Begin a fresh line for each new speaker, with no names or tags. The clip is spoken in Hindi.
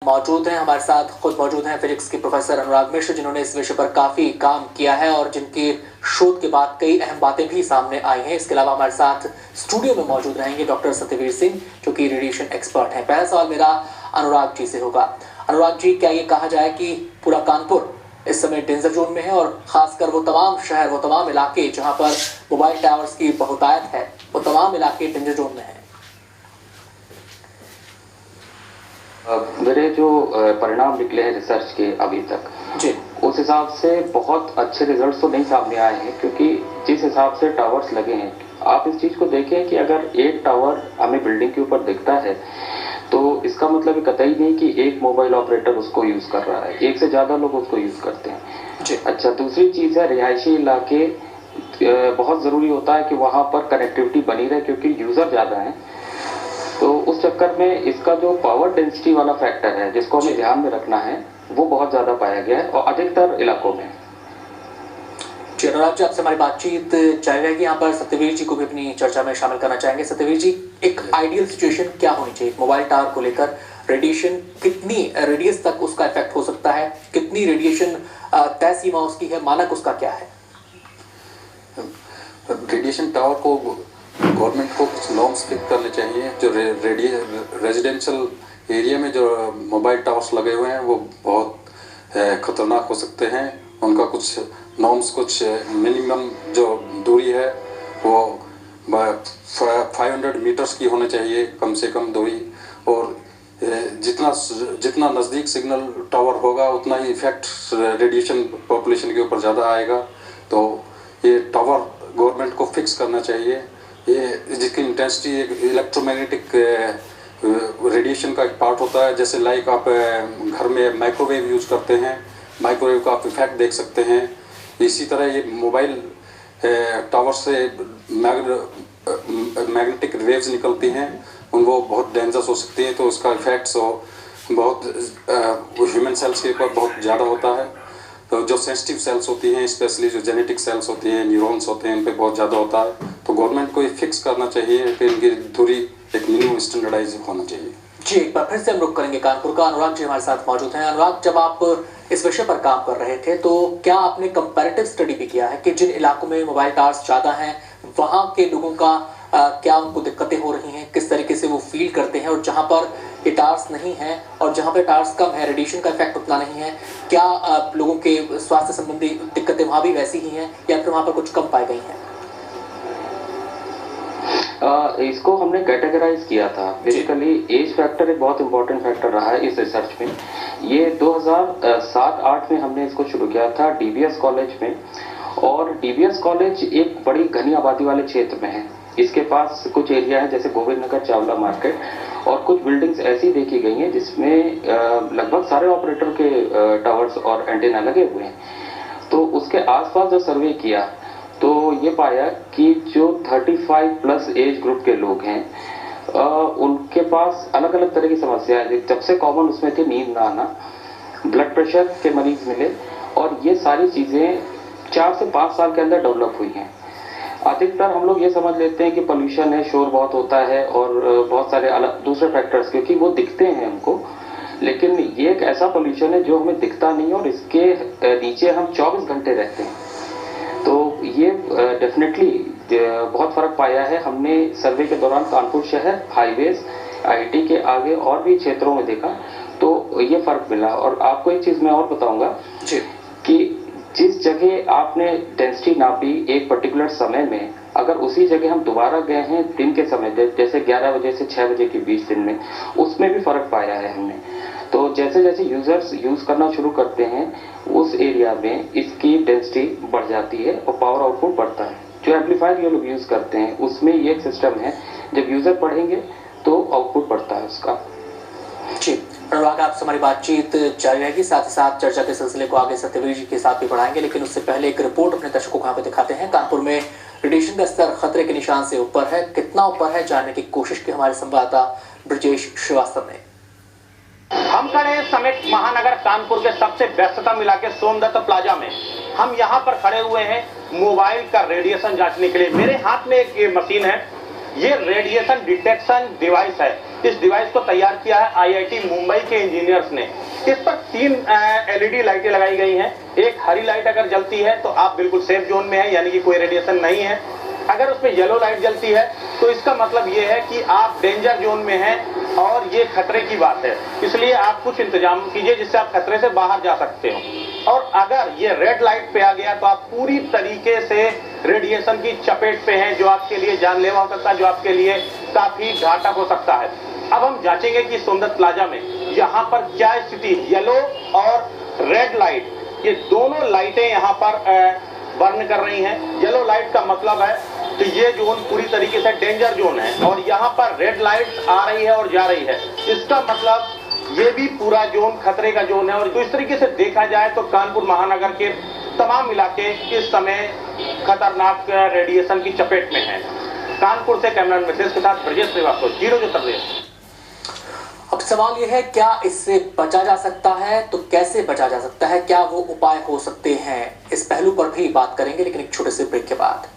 मौजूद हैं हमारे साथ, खुद मौजूद हैं फिजिक्स के प्रोफेसर अनुराग मिश्र, जिन्होंने इस विषय पर काफी काम किया है और जिनकी शोध के बाद कई अहम बातें भी सामने आई हैं। इसके अलावा हमारे साथ स्टूडियो में मौजूद रहेंगे डॉक्टर सत्यवीर सिंह, जो कि रेडिएशन एक्सपर्ट हैं। पहला सवाल मेरा अनुराग जी से होगा। अनुराग जी, क्या ये कहा जाए कि पूरा कानपुर इस समय डेंजर जोन में है और खासकर वो तमाम शहर, वो तमाम इलाके जहां पर मोबाइल टावर्स की बहुतायत है, वो तमाम इलाके डेंजर जोन में है?
मेरे जो परिणाम निकले हैं रिसर्च के अभी तक
जी,
उस हिसाब से बहुत अच्छे रिजल्ट्स तो नहीं सामने आए हैं, क्योंकि जिस हिसाब से टावर्स लगे हैं, आप इस चीज को देखें कि अगर एक टावर हमें बिल्डिंग के ऊपर दिखता है तो इसका मतलब ये कतई नहीं कि एक मोबाइल ऑपरेटर उसको यूज कर रहा है, एक से ज्यादा लोग उसको यूज करते हैं
जी।
अच्छा, दूसरी चीज है रिहायशी इलाके, बहुत जरूरी होता है कि वहां पर कनेक्टिविटी बनी रहे, क्योंकि यूजर ज्यादा है। तो उस चक्कर में इसका जो पावर डेंसिटी वाला फैक्टर है, जिसको हमें ध्यान में रखना है, वो बहुत ज्यादा पाया गया है और अधिकतर इलाकों में।
जी, अनुराग जी, आपसे हमारी बातचीत जारी रहेगी। यहाँ पर सत्यवीर जी को भी अपनी चर्चा में शामिल करना चाहेंगे। सत्यवीर जी, एक आइडियल सिचुएशन क्या होनी चाहिए मोबाइल टावर को लेकर? रेडिएशन कितनी रेडियस तक उसका इफेक्ट हो सकता है? कितनी रेडिएशन तय सीमा उसकी है? मानक उसका क्या है?
रेडिएशन टावर को गवर्नमेंट को कुछ नॉर्म्स फिक्स करने चाहिए। जो रेजिडेंशियल एरिया में जो मोबाइल टावर्स लगे हुए हैं वो बहुत खतरनाक हो सकते हैं। उनका कुछ नॉर्म्स, कुछ मिनिमम जो दूरी है वो 500 मीटर्स की होनी चाहिए, कम से कम दूरी। और जितना नज़दीक सिग्नल टावर होगा उतना ही इफेक्ट रेडिएशन पॉपुलेशन के ऊपर ज़्यादा आएगा। तो ये टावर गवर्नमेंट को फिक्स करना चाहिए, ये जिसकी इंटेंसिटी एक इलेक्ट्रोमैग्नेटिक रेडिएशन का एक पार्ट होता है। जैसे लाइक आप घर में माइक्रोवेव यूज करते हैं, माइक्रोवेव का आप इफेक्ट देख सकते हैं। इसी तरह ये मोबाइल टावर से मैग्नेटिक वेव्स निकलती हैं, उनको बहुत डेंजरस हो सकती हैं। तो उसका इफेक्ट्स बहुत ह्यूमन सेल्स के ऊपर बहुत ज़्यादा होता है। तो जो सेंसिटिव सेल्स होती हैं, स्पेशली जो जेनेटिक सेल्स होती हैं, न्यूरॉन्स होते हैं, इन पे बहुत ज़्यादा होता है। तो गवर्नमेंट को ये फिक्स करना चाहिए कि इनकी दूरी एक मिनिमम स्टैंडर्डाइज होना चाहिए।
जी, एक बार फिर से हम रुक करेंगे कानपुर का। अनुराग जी हमारे साथ मौजूद हैं। अनुराग, जब आप इस विषय पर काम कर रहे थे तो क्या आपने कंपैरेटिव स्टडी भी किया है कि जिन इलाकों में मोबाइल टावर्स ज़्यादा हैं वहाँ के लोगों का क्या उनको दिक्कतें हो रही हैं, किस तरीके से वो फील करते हैं, और जहाँ पर ये टावर्स नहीं हैं और जहाँ पर टावर्स कम है, रेडिएशन का इफेक्ट उतना नहीं है, क्या लोगों के स्वास्थ्य संबंधी दिक्कतें वहाँ भी वैसी ही हैं या फिर वहाँ पर कुछ कम पाई गई हैं?
इसको हमने कैटेगराइज किया था। बेसिकली एज फैक्टर एक बहुत इंपॉर्टेंट फैक्टर रहा है इस रिसर्च में। ये 2007-8 में हमने इसको शुरू किया था डीबीएस कॉलेज में, और डीबीएस कॉलेज एक बड़ी घनी आबादी वाले क्षेत्र में है। इसके पास कुछ एरिया है जैसे गोविंद नगर, चावला मार्केट, और कुछ बिल्डिंग्स ऐसी देखी गई हैं जिसमें लगभग सारे ऑपरेटर के टावर्स और एंटेना लगे हुए हैं। तो उसके आसपास जो सर्वे किया तो ये पाया कि जो 35 प्लस एज ग्रुप के लोग हैं, उनके पास अलग अलग तरह की समस्याएं हैं। सबसे कॉमन उसमें थी नींद ना आना, ब्लड प्रेशर के मरीज मिले, और ये सारी चीजें 4 से 5 साल के अंदर डेवलप हुई हैं। अधिकतर हम लोग ये समझ लेते हैं कि पोल्यूशन है, शोर बहुत होता है और बहुत सारे अलग दूसरे फैक्टर्स, क्योंकि वो दिखते हैं हमको, लेकिन ये एक ऐसा पोल्यूशन है जो हमें दिखता नहीं और इसके नीचे हम 24 घंटे रहते हैं। तो ये डेफिनेटली बहुत फर्क पाया है। हमने सर्वे के दौरान कानपुर शहर, हाईवेज, आईटी के आगे और भी क्षेत्रों में देखा तो ये फर्क मिला। और आपको एक चीज मैं और बताऊंगा कि जिस जगह आपने डेंसिटी नापी एक पर्टिकुलर समय में, अगर उसी जगह हम दोबारा गए हैं दिन के समय, जैसे 11 बजे से 6 बजे के बीच दिन में, उसमें भी फर्क पाया है हमने। तो जैसे जैसे यूजर्स यूज करना शुरू करते हैं उस एरिया में इसकी डेंसिटी बढ़ जाती है और पावर आउटपुट बढ़ता है। जो एम्पलीफायर ये लोग यूज करते हैं उसमें ये एक सिस्टम है, जब यूजर बढ़ेंगे तो आउटपुट बढ़ता है उसका।
जी, अनुराग, आपसे हमारी बातचीत जारी रहेगी। साथ ही साथ चर्चा के सिलसिले को आगे सत्यवीर जी के साथ भी बढ़ाएंगे, लेकिन उससे पहले एक रिपोर्ट अपने दर्शकों को यहाँ पे दिखाते हैं। कानपुर में रेडिएशन का स्तर खतरे के निशान से ऊपर है। कितना ऊपर है जानने की कोशिश की हमारे संवाददाता ब्रजेश श्रीवास्तव ने।
हम खड़े हैं समेत महानगर कानपुर के सबसे व्यस्ततम इलाके सोमदत्त प्लाजा में। हम यहाँ पर खड़े हुए हैं मोबाइल का रेडिएशन जांचने के लिए। मेरे हाथ में एक ये मशीन है, ये रेडिएशन डिटेक्शन डिवाइस है। इस डिवाइस को तैयार किया है आईआईटी मुंबई के इंजीनियर्स ने। इस पर 3 एलईडी लाइटें लगाई गई हैं। एक हरी लाइट अगर जलती है तो आप बिल्कुल सेफ जोन में है, यानी कि कोई रेडिएशन नहीं है। अगर उसमें येलो लाइट जलती है तो इसका मतलब ये है कि आप डेंजर जोन में हैं और ये खतरे की बात है। इसलिए आप कुछ इंतजाम कीजिए जिससे आप खतरे से बाहर जा सकते हो। और अगर ये रेड लाइट पे आ गया तो आप पूरी तरीके से रेडिएशन की चपेट पे हैं, जो आपके लिए जानलेवा हो सकता है, जो आपके लिए काफी घातक हो सकता है। अब हम जांचेंगे कि सोमदत्त प्लाजा में यहाँ पर क्या स्थिति, येलो और रेड लाइट, ये दोनों लाइटें यहाँ पर बर्न कर रही हैं। येलो लाइट का मतलब है तो ये जोन पूरी तरीके से डेंजर जोन है, और यहाँ पर रेड लाइट आ रही है और जा रही है, इसका मतलब ये भी पूरा जोन खतरे का जोन है। और तो इस तरीके से देखा जाए तो कानपुर महानगर के तमाम इलाके इस समय खतरनाक रेडिएशन की चपेट में हैं। कानपुर से कैमरामैन मैसेज के साथ ब्रजेश श्रीवास्तव, जीरो जो प्रदेश।
अब सवाल यह है, क्या इससे बचा जा सकता है? तो कैसे बचा जा सकता है? क्या वो उपाय हो सकते हैं? इस पहलू पर भी बात करेंगे, लेकिन एक छोटे से ब्रेक के बाद।